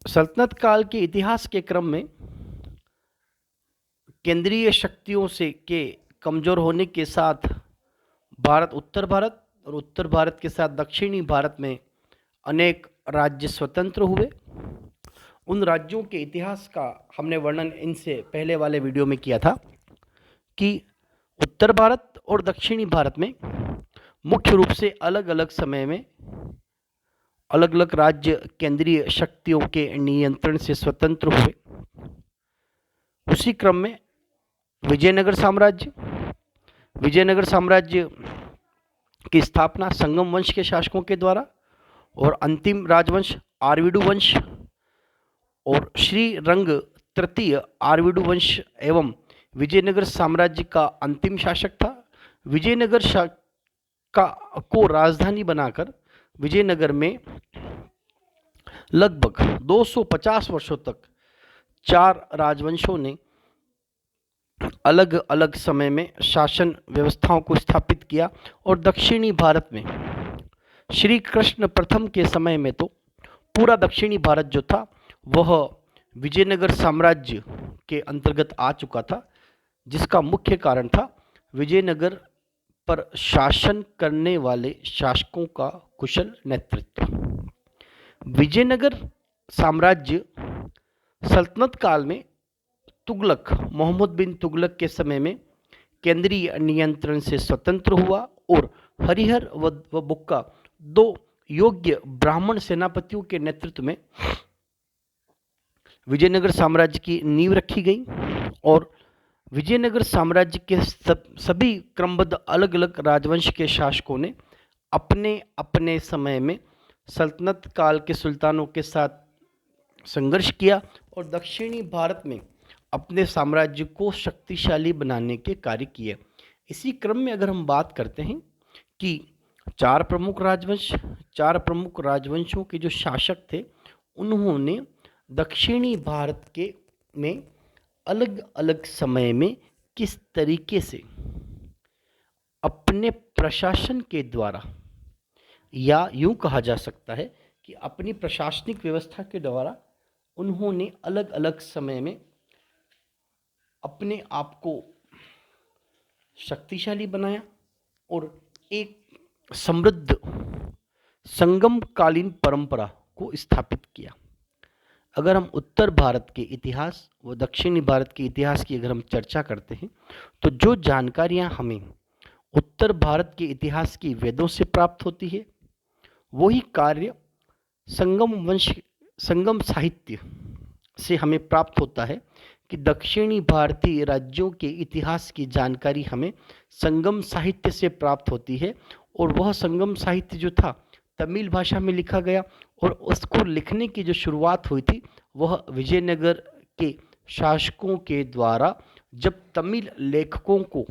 सल्तनत काल के इतिहास के क्रम में केंद्रीय शक्तियों से के कमज़ोर होने के साथ उत्तर भारत और उत्तर भारत के साथ दक्षिणी भारत में अनेक राज्य स्वतंत्र हुए। उन राज्यों के इतिहास का हमने वर्णन इनसे पहले वाले वीडियो में किया था कि उत्तर भारत और दक्षिणी भारत में मुख्य रूप से अलग अलग समय में अलग अलग राज्य केंद्रीय शक्तियों के नियंत्रण से स्वतंत्र हुए। उसी क्रम में विजयनगर साम्राज्य की स्थापना संगम वंश के शासकों के द्वारा और अंतिम राजवंश आरवीडू वंश और श्री रंग तृतीय आरवीडू वंश एवं विजयनगर साम्राज्य का अंतिम शासक था। विजयनगर को राजधानी बनाकर विजयनगर में लगभग 250 वर्षों तक 4 राजवंशों ने अलग अलग समय में शासन व्यवस्थाओं को स्थापित किया और दक्षिणी भारत में श्री कृष्ण प्रथम के समय में तो पूरा दक्षिणी भारत जो था वह विजयनगर साम्राज्य के अंतर्गत आ चुका था, जिसका मुख्य कारण था विजयनगर पर शासन करने वाले शासकों का कुशल नेतृत्व। विजयनगर साम्राज्य सल्तनत काल में मोहम्मद बिन तुगलक के समय में केंद्रीय नियंत्रण से स्वतंत्र हुआ और हरिहर व बुक्का 2 योग्य ब्राह्मण सेनापतियों के नेतृत्व में विजयनगर साम्राज्य की नींव रखी गई और विजयनगर साम्राज्य के सभी क्रमबद्ध अलग अलग राजवंश के शासकों ने अपने अपने समय में सल्तनत काल के सुल्तानों के साथ संघर्ष किया और दक्षिणी भारत में अपने साम्राज्य को शक्तिशाली बनाने के कार्य किए। इसी क्रम में अगर हम बात करते हैं कि 4 प्रमुख राजवंशों के जो शासक थे उन्होंने दक्षिणी भारत के में अलग अलग समय में किस तरीके से अपने प्रशासन के द्वारा, या यूं कहा जा सकता है कि अपनी प्रशासनिक व्यवस्था के द्वारा उन्होंने अलग अलग समय में अपने आप को शक्तिशाली बनाया और एक समृद्ध संगमकालीन परंपरा को स्थापित किया। अगर हम उत्तर भारत के इतिहास व दक्षिणी भारत के इतिहास की अगर हम चर्चा करते हैं तो जो जानकारियां हमें उत्तर भारत के इतिहास की वेदों से प्राप्त होती है वही कार्य संगम साहित्य से हमें प्राप्त होता है कि दक्षिणी भारतीय राज्यों के इतिहास की जानकारी हमें संगम साहित्य से प्राप्त होती है और वह संगम साहित्य जो था तमिल भाषा में लिखा गया और उसको लिखने की जो शुरुआत हुई थी वह विजयनगर के शासकों के द्वारा, जब तमिल लेखकों को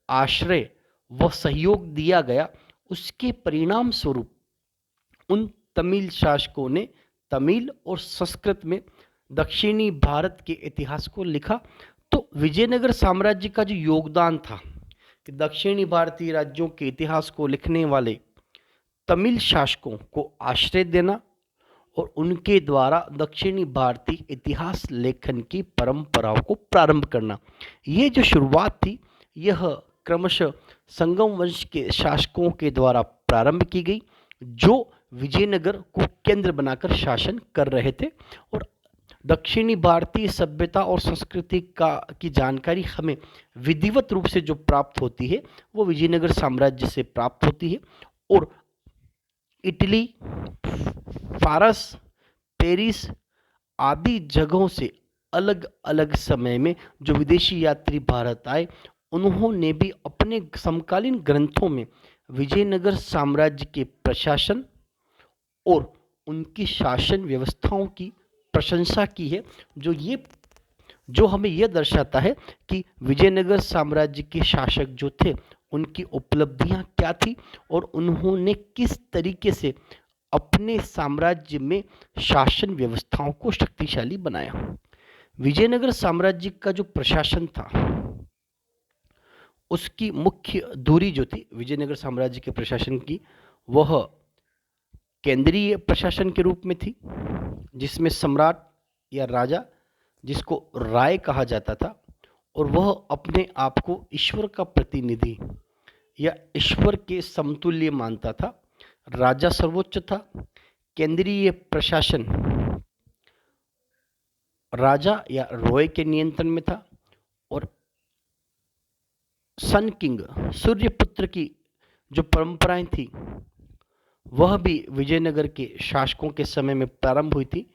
आश्रय व सहयोग दिया गया उसके परिणाम स्वरूप उन तमिल शासकों ने तमिल और संस्कृत में दक्षिणी भारत के इतिहास को लिखा। तो विजयनगर साम्राज्य का जो योगदान था कि दक्षिणी भारतीय राज्यों के इतिहास को लिखने वाले तमिल शासकों को आश्रय देना और उनके द्वारा दक्षिणी भारतीय इतिहास लेखन की परंपराओं को प्रारंभ करना, ये जो शुरुआत थी यह क्रमशः संगम वंश के शासकों के द्वारा प्रारंभ की गई जो विजयनगर को केंद्र बनाकर शासन कर रहे थे। और दक्षिणी भारतीय सभ्यता और संस्कृति की जानकारी हमें विधिवत रूप से जो प्राप्त होती है वो विजयनगर साम्राज्य से प्राप्त होती है और इटली, फारस, पेरिस आदि जगहों से अलग अलग समय में जो विदेशी यात्री भारत आए उन्होंने भी अपने समकालीन ग्रंथों में विजयनगर साम्राज्य के प्रशासन और उनकी शासन व्यवस्थाओं की प्रशंसा की है, जो हमें यह दर्शाता है कि विजयनगर साम्राज्य के शासक जो थे उनकी उपलब्धियां क्या थी और उन्होंने किस तरीके से अपने साम्राज्य में शासन व्यवस्थाओं को शक्तिशाली बनाया। विजयनगर साम्राज्य का जो प्रशासन था उसकी मुख्य धुरी जो थी विजयनगर साम्राज्य के प्रशासन की वह केंद्रीय प्रशासन के रूप में थी, जिसमें सम्राट या राजा, जिसको राय कहा जाता था, और वह अपने आप को ईश्वर का प्रतिनिधि या ईश्वर के समतुल्य मानता था। राजा सर्वोच्च था। केंद्रीय प्रशासन राजा या रॉय के नियंत्रण में था। और सन किंग, सूर्यपुत्र की जो परंपराएं थी वह भी विजयनगर के शासकों के समय में प्रारंभ हुई थी।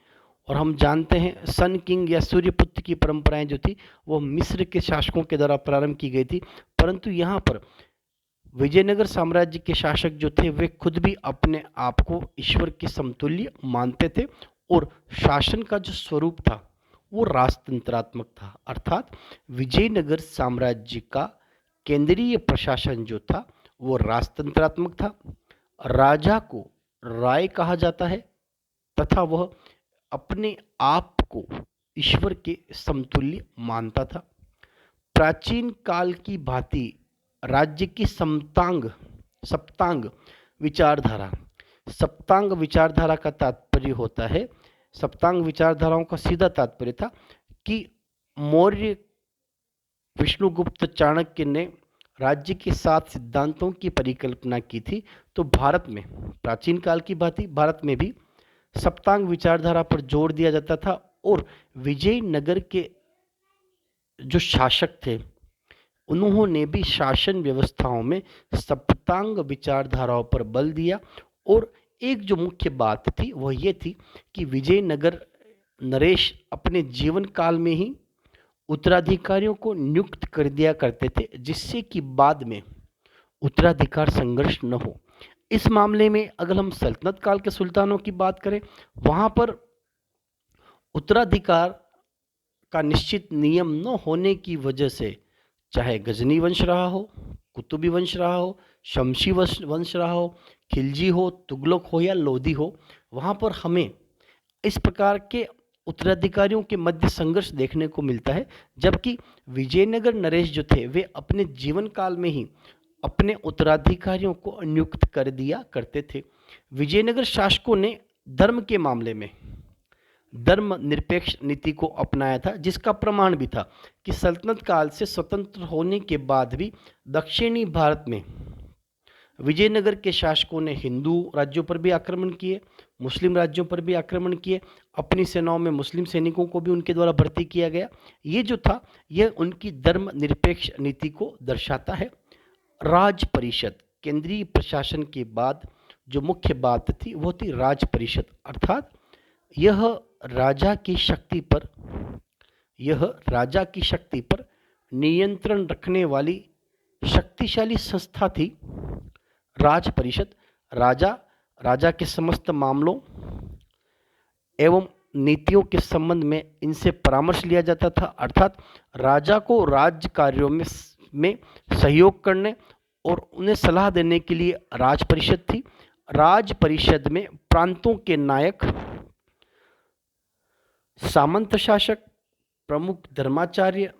और हम जानते हैं सन किंग या सूर्यपुत्र की परंपराएं जो थी वो मिस्र के शासकों के द्वारा प्रारंभ की गई थी, परंतु यहाँ पर विजयनगर साम्राज्य के शासक जो थे वे खुद भी अपने आप को ईश्वर के समतुल्य मानते थे, और शासन का जो स्वरूप था वो राजतंत्रात्मक था। अर्थात विजयनगर साम्राज्य का केंद्रीय प्रशासन जो था वो राजतंत्रात्मक था। राजा को राय कहा जाता है तथा वह अपने आप को ईश्वर के समतुल्य मानता था। प्राचीन काल की भांति राज्य की सप्तांग विचारधारा, सप्तांग विचारधारा का तात्पर्य होता है, सप्तांग विचारधाराओं का सीधा तात्पर्य था कि मौर्य विष्णुगुप्त चाणक्य ने राज्य के 7 सिद्धांतों की परिकल्पना की थी। तो भारत में प्राचीन काल की भांति भारत में भी सप्तांग विचारधारा पर जोर दिया जाता था, और विजयनगर के जो शासक थे उन्होंने भी शासन व्यवस्थाओं में सप्तांग विचारधाराओं पर बल दिया। और एक जो मुख्य बात थी वह ये थी कि विजयनगर नरेश अपने जीवन काल में ही उत्तराधिकारियों को नियुक्त कर दिया करते थे, जिससे कि बाद में उत्तराधिकार संघर्ष न हो। इस मामले में अगर हम सल्तनत काल के सुल्तानों की बात करें, वहां पर उत्तराधिकार का निश्चित नियम न होने की वजह से, चाहे गजनी वंश रहा हो, कुतुबी वंश रहा हो, शमशी वंश रहा हो, खिलजी हो, तुगलक हो या लोधी हो, वहाँ पर हमें इस प्रकार के उत्तराधिकारियों के मध्य संघर्ष देखने को मिलता है। जबकि विजयनगर नरेश जो थे वे अपने जीवन काल में ही अपने उत्तराधिकारियों को नियुक्त कर दिया करते थे। विजयनगर शासकों ने धर्म के मामले में धर्म निरपेक्ष नीति को अपनाया था, जिसका प्रमाण भी था कि सल्तनत काल से स्वतंत्र होने के बाद भी दक्षिणी भारत में विजयनगर के शासकों ने हिंदू राज्यों पर भी आक्रमण किए, मुस्लिम राज्यों पर भी आक्रमण किए। अपनी सेनाओं में मुस्लिम सैनिकों को भी उनके द्वारा भर्ती किया गया। ये जो था यह उनकी धर्म निरपेक्ष नीति को दर्शाता है। राज परिषद, केंद्रीय प्रशासन के बाद जो मुख्य बात थी वो थी राज परिषद, अर्थात यह राजा की शक्ति पर नियंत्रण रखने वाली शक्तिशाली संस्था थी राज परिषद। राजा के समस्त मामलों एवं नीतियों के संबंध में इनसे परामर्श लिया जाता था, अर्थात राजा को राज्य कार्यों में सहयोग करने और उन्हें सलाह देने के लिए राज परिषद थी। राज परिषद में प्रांतों के नायक, सामंत शासक, प्रमुख धर्माचार्य,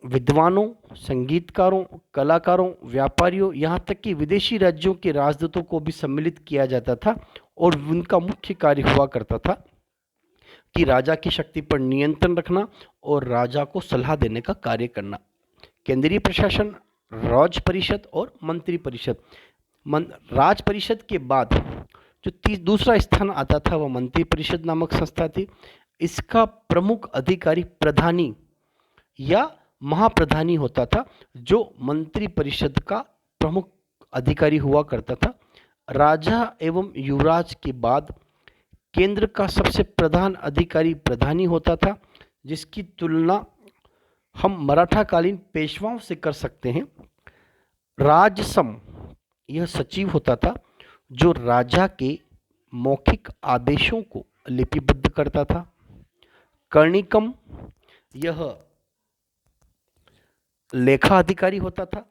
विद्वानों, संगीतकारों, कलाकारों, व्यापारियों, यहाँ तक कि विदेशी राज्यों के राजदूतों को भी सम्मिलित किया जाता था। और उनका मुख्य कार्य हुआ करता था कि राजा की शक्ति पर नियंत्रण रखना और राजा को सलाह देने का कार्य करना। केंद्रीय प्रशासन, राज परिषद और मंत्री परिषद। राज परिषद के बाद जो दूसरा स्थान आता था वह मंत्री परिषद नामक संस्था थी। इसका प्रमुख अधिकारी प्रधानी या महाप्रधानी होता था, जो मंत्री परिषद का प्रमुख अधिकारी हुआ करता था। राजा एवं युवराज के बाद केंद्र का सबसे प्रधान अधिकारी प्रधानी होता था, जिसकी तुलना हम मराठाकालीन पेशवाओं से कर सकते हैं। राजसम, यह सचिव होता था जो राजा के मौखिक आदेशों को लिपिबद्ध करता था। कर्णिकम, यह लेखा अधिकारी होता था।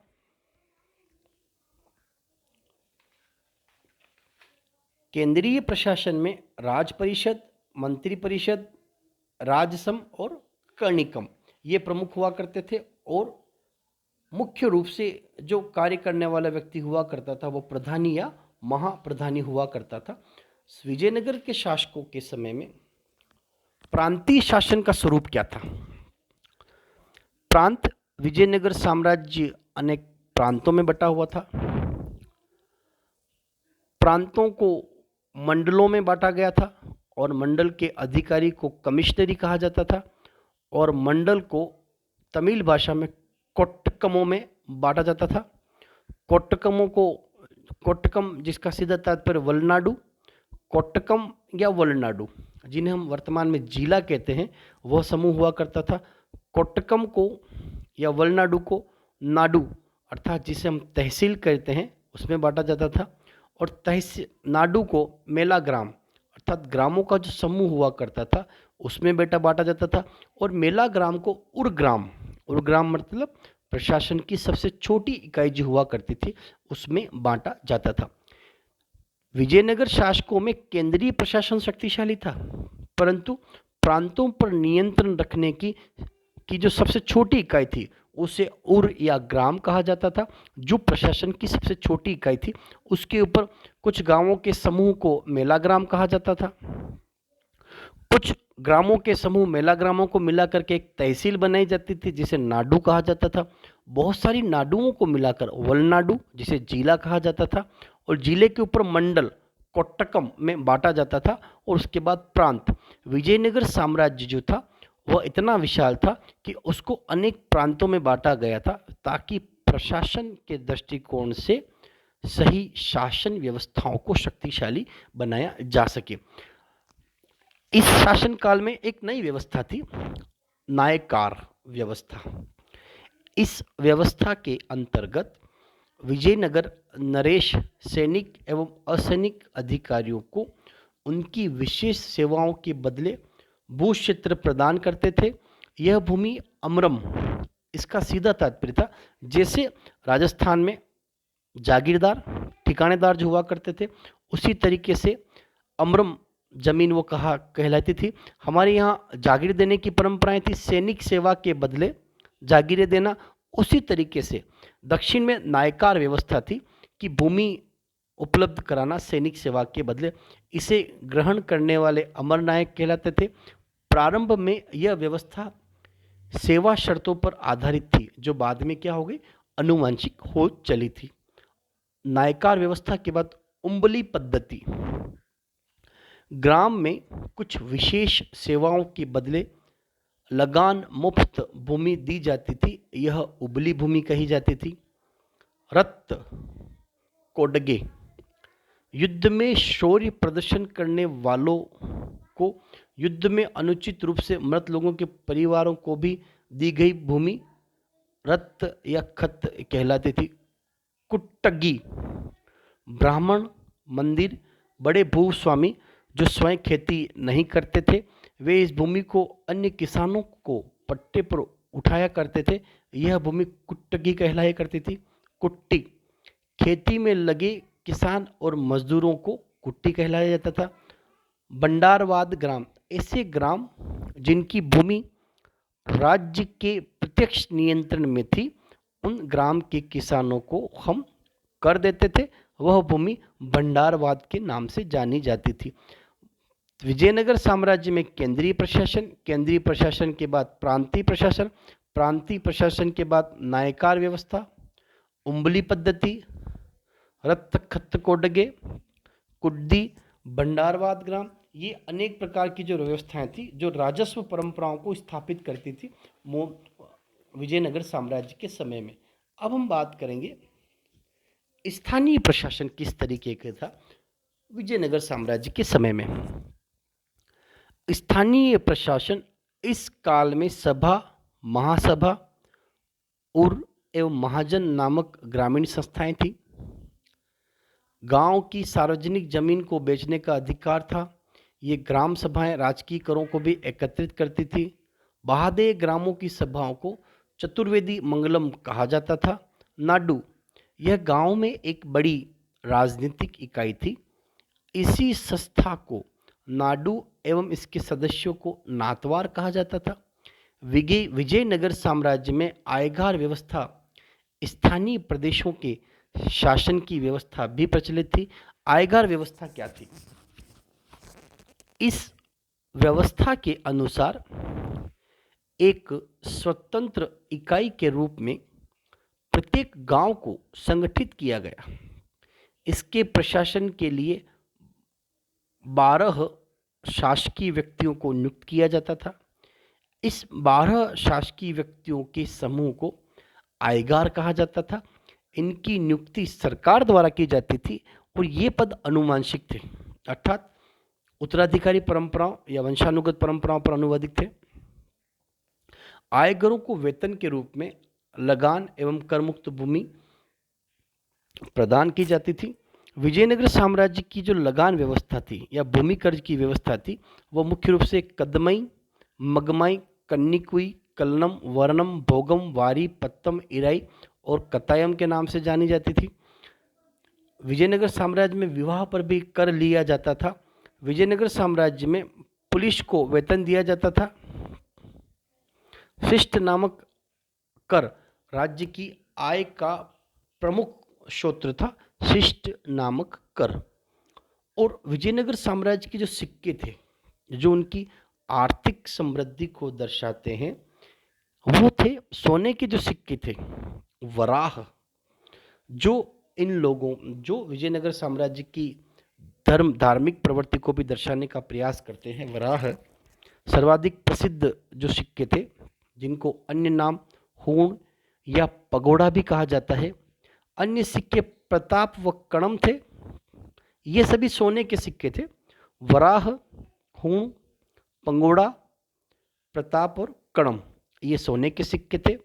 केंद्रीय प्रशासन में राज परिषद, मंत्री परिषद, राजसम और कर्णिकम ये प्रमुख हुआ करते थे। और मुख्य रूप से जो कार्य करने वाला व्यक्ति हुआ करता था वो प्रधानी या महाप्रधानी हुआ करता था। विजयनगर के शासकों के समय में प्रांतीय शासन का स्वरूप क्या था? प्रांत, विजयनगर साम्राज्य अनेक प्रांतों में बटा हुआ था। प्रांतों को मंडलों में बांटा गया था और मंडल के अधिकारी को कमिश्नरी कहा जाता था और मंडल को तमिल भाषा में कोट्टकमों में बांटा जाता था। कोट्टकमों को, कोट्टकम जिसका सीधा तात्पर्य वलनाडु, कोट्टकम या वलनाडु जिन्हें हम वर्तमान में जिला कहते हैं, वह समूह हुआ करता था। कोट्टकम को या वलनाडु को नाडु अर्थात जिसे हम तहसील कहते हैं उसमें बांटा जाता था और तहसील नाडु को मेला ग्राम अर्थात ग्रामों का जो समूह हुआ करता था उसमें बांटा जाता था और मेला ग्राम को उरग्राम, उरग्राम मतलब प्रशासन की सबसे छोटी इकाई जो हुआ करती थी उसमें बांटा जाता था। विजयनगर शासकों में केंद्रीय प्रशासन शक्तिशाली था, परंतु प्रांतों पर नियंत्रण रखने की जो सबसे छोटी इकाई थी उसे उर या ग्राम कहा जाता था। जो प्रशासन की सबसे छोटी इकाई थी उसके ऊपर कुछ गांवों के समूह को मेला ग्राम कहा जाता था। कुछ ग्रामों के समूह मेला ग्रामों को मिलाकर के एक तहसील बनाई जाती थी जिसे नाडु कहा जाता था। बहुत सारी नाडुओं को मिलाकर वलनाडु जिसे जिला कहा जाता था और जिले के ऊपर मंडल कोट्टकम में बांटा जाता था और उसके बाद प्रांत। विजयनगर साम्राज्य जो था वह इतना विशाल था कि उसको अनेक प्रांतों में बांटा गया था ताकि प्रशासन के दृष्टिकोण से सही शासन व्यवस्थाओं को शक्तिशाली बनाया जा सके। इस शासन काल में एक नई व्यवस्था थी, नायकार व्यवस्था। इस व्यवस्था के अंतर्गत विजयनगर नरेश सैनिक एवं असैनिक अधिकारियों को उनकी विशेष सेवाओं के बदले भू क्षेत्र प्रदान करते थे। यह भूमि अमरम, इसका सीधा तात्पर्य था जैसे राजस्थान में जागीरदार ठिकानेदार जो हुआ करते थे उसी तरीके से अमरम जमीन वो कहलाती थी। हमारे यहाँ जागीर देने की परंपराएं थी, सैनिक सेवा के बदले जागीरें देना। उसी तरीके से दक्षिण में नायकार व्यवस्था थी कि भूमि उपलब्ध कराना सैनिक सेवा के बदले। इसे ग्रहण करने वाले अमर नायक कहलाते थे। प्रारंभ में यह व्यवस्था सेवा शर्तों पर आधारित थी जो बाद में क्या हो गई, अनुवांशिक हो चली थी। नायकार व्यवस्था के बाद उम्बली पद्धति, ग्राम में कुछ विशेष सेवाओं के बदले लगान मुफ्त भूमि दी जाती थी, यह उबली भूमि कही जाती थी। रत्त कोडगे, युद्ध में शौर्य प्रदर्शन करने वालों को युद्ध में अनुचित रूप से मृत लोगों के परिवारों को भी दी गई भूमि रत्त या खत कहलाती थी। कुट्टगी, ब्राह्मण, मंदिर, बड़े भूस्वामी जो स्वयं खेती नहीं करते थे वे इस भूमि को अन्य किसानों को पट्टे पर उठाया करते थे, यह भूमि कुट्टगी कहलाया करती थी। कुट्टी, खेती में लगे किसान और मजदूरों को कुट्टी कहलाया जाता था। भंडारवाद ग्राम, ऐसे ग्राम जिनकी भूमि राज्य के प्रत्यक्ष नियंत्रण में थी उन ग्राम के किसानों को हम कर देते थे, वह भूमि भंडारवाद के नाम से जानी जाती थी। विजयनगर साम्राज्य में केंद्रीय प्रशासन, केंद्रीय प्रशासन के बाद प्रांतीय प्रशासन, प्रांतीय प्रशासन के बाद नायकार व्यवस्था, उम्बली पद्धति, रत्त खत्त कोडगे, कुड्डी, भंडारवाद ग्राम, ये अनेक प्रकार की जो व्यवस्थाएं थी जो राजस्व परंपराओं को स्थापित करती थी विजयनगर साम्राज्य के समय में। अब हम बात करेंगे स्थानीय प्रशासन किस तरीके का था विजयनगर साम्राज्य के समय में। स्थानीय प्रशासन इस काल में सभा, महासभा, उर एवं महाजन नामक ग्रामीण संस्थाएं थी। गांव की सार्वजनिक जमीन को बेचने का अधिकार था। ये ग्राम सभाएं राजकीय करों को भी एकत्रित करती थी। बहादे ग्रामों की सभाओं को चतुर्वेदी मंगलम कहा जाता था। नाडु, यह गांव में एक बड़ी राजनीतिक इकाई थी। इसी संस्था को नाडु एवं इसके सदस्यों को नातवार कहा जाता था। विजयनगर साम्राज्य में आयगार व्यवस्था, स्थानीय प्रदेशों के शासन की व्यवस्था भी प्रचलित थी। आयगार व्यवस्था क्या थी? इस व्यवस्था के अनुसार एक स्वतंत्र इकाई के रूप में प्रत्येक गांव को संगठित किया गया। इसके प्रशासन के लिए 12 शासकीय व्यक्तियों को नियुक्त किया जाता था। इस 12 शासकीय व्यक्तियों के समूह को आयगार कहा जाता था। इनकी नियुक्ति सरकार द्वारा की जाती थी और ये पद अनुवांशिक थे, अर्थात उत्तराधिकारी परंपराओं या वंशानुगत परंपराओं पर अनुवादित थे। आयगरों को वेतन के रूप में लगान एवं करमुक्त भूमि प्रदान की जाती थी। विजयनगर साम्राज्य की जो लगान व्यवस्था थी या भूमि कर्ज की व्यवस्था थी, वो मुख्य रूप से कदमई, मगमई, कन्निकुई, कलनम, वर्णम, भोगम, वारी, पत्तम, इराई और कतायम के नाम से जानी जाती थी। विजयनगर साम्राज्य में विवाह पर भी कर लिया जाता था। विजयनगर साम्राज्य में पुलिस को वेतन दिया जाता था। शिष्ट नामक कर राज्य की आय का प्रमुख स्रोत था, शिष्ट नामक कर। और विजयनगर साम्राज्य के जो सिक्के थे, जो उनकी आर्थिक समृद्धि को दर्शाते हैं, वो थे सोने के जो सिक्के थे, वराह, जो इन लोगों जो विजयनगर साम्राज्य की धार्मिक प्रवृत्ति को भी दर्शाने का प्रयास करते हैं। वराह सर्वाधिक प्रसिद्ध जो सिक्के थे, जिनको अन्य नाम हूण या पगोड़ा भी कहा जाता है। अन्य सिक्के प्रताप व कणम थे। ये सभी सोने के सिक्के थे। वराह, हूण, पंगोड़ा, प्रताप और कणम ये सोने के सिक्के थे।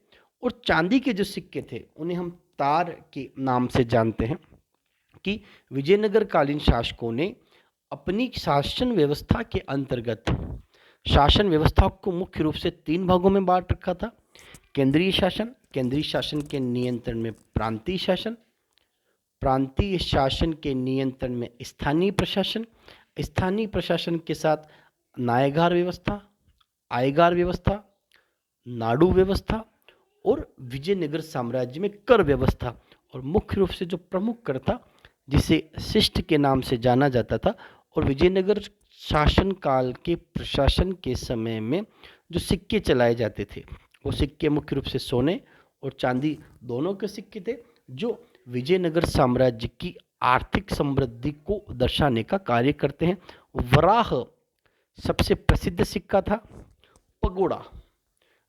और चांदी के जो सिक्के थे उन्हें हम तार के नाम से जानते हैं कि विजयनगर कालीन शासकों ने अपनी शासन व्यवस्था के अंतर्गत शासन व्यवस्था को मुख्य रूप से 3 भागों में बांट रखा था। केंद्रीय शासन के नियंत्रण में प्रांतीय शासन, प्रांतीय शासन के नियंत्रण में स्थानीय प्रशासन, स्थानीय प्रशासन के साथ न्यायगार व्यवस्था, आयगार व्यवस्था, नाडु व्यवस्था और विजयनगर साम्राज्य में कर व्यवस्था। और मुख्य रूप से जो प्रमुख कर था, जिसे शिष्ट के नाम से जाना जाता था, और विजयनगर शासन काल के प्रशासन के समय में जो सिक्के चलाए जाते थे, वो सिक्के मुख्य रूप से सोने और चांदी दोनों के सिक्के थे, जो विजयनगर साम्राज्य की आर्थिक समृद्धि को दर्शाने का कार्य करते हैं। वराह सबसे प्रसिद्ध सिक्का था। पगोड़ा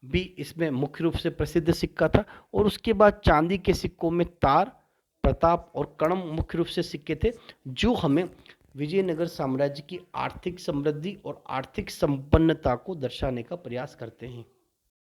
भी इसमें मुख्य रूप से प्रसिद्ध सिक्का था। और उसके बाद चांदी के सिक्कों में तार, प्रताप और कणम मुख्य रूप से सिक्के थे, जो हमें विजयनगर साम्राज्य की आर्थिक समृद्धि और आर्थिक संपन्नता को दर्शाने का प्रयास करते हैं।